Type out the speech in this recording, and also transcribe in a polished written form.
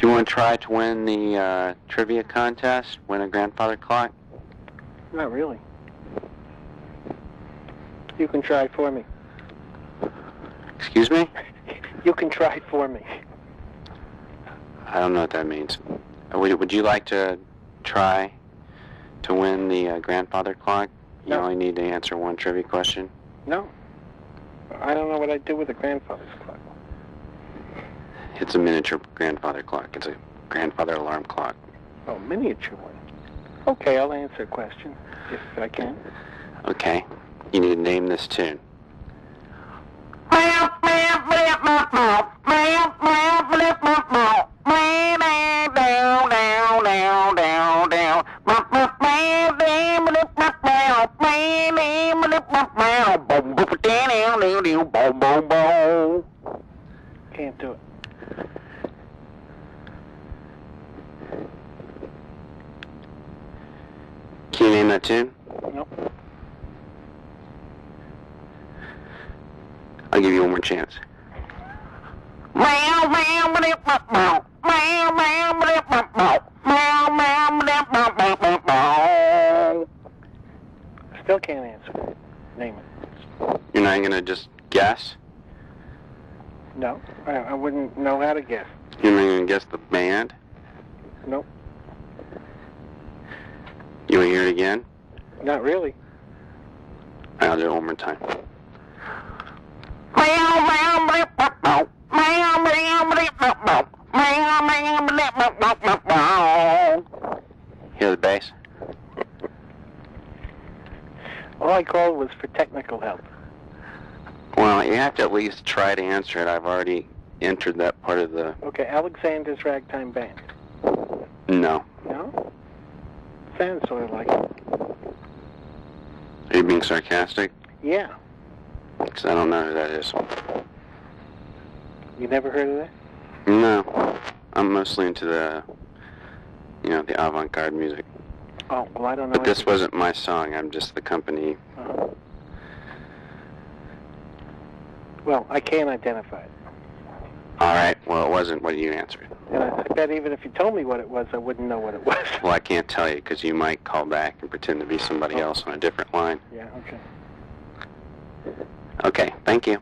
Do you want to try to win the trivia contest, win a grandfather clock? Not really. You can try for me. Excuse me? You can try for me. I don't know what that means. Would you like to try to win the grandfather clock? You No. only need to answer one trivia question. No. I don't know what I'd do with a grandfather's clock. It's a miniature grandfather clock. It's a grandfather alarm clock. Oh, miniature one. Okay, I'll answer a question, if I can. Okay. You need to name this tune. Can't do it. Can you name that tune? Nope. I'll give you one more chance. Still can't answer. Name it. You're not going to just guess? No, I wouldn't know how to guess. You're not going to guess the band? Nope. You want to hear it again? Not really. I'll do it one more time. Hear the bass? All I called was for technical help. Well, you have to at least try to answer it. I've already entered that part of the... Okay, Alexander's Ragtime Band. No. No? Sounds sort of like it. Are you being sarcastic? Yeah. Because I don't know who that is. You never heard of that? No. I'm mostly into the, the avant-garde music. Oh, well, I don't know. But this wasn't my song. I'm just the company. Uh-huh. Well, I can't identify it. All right. Well, it wasn't what you answered. And I bet even if you told me what it was, I wouldn't know what it was. Well, I can't tell you because you might call back and pretend to be somebody else on a different line. Yeah, okay. Okay. Thank you.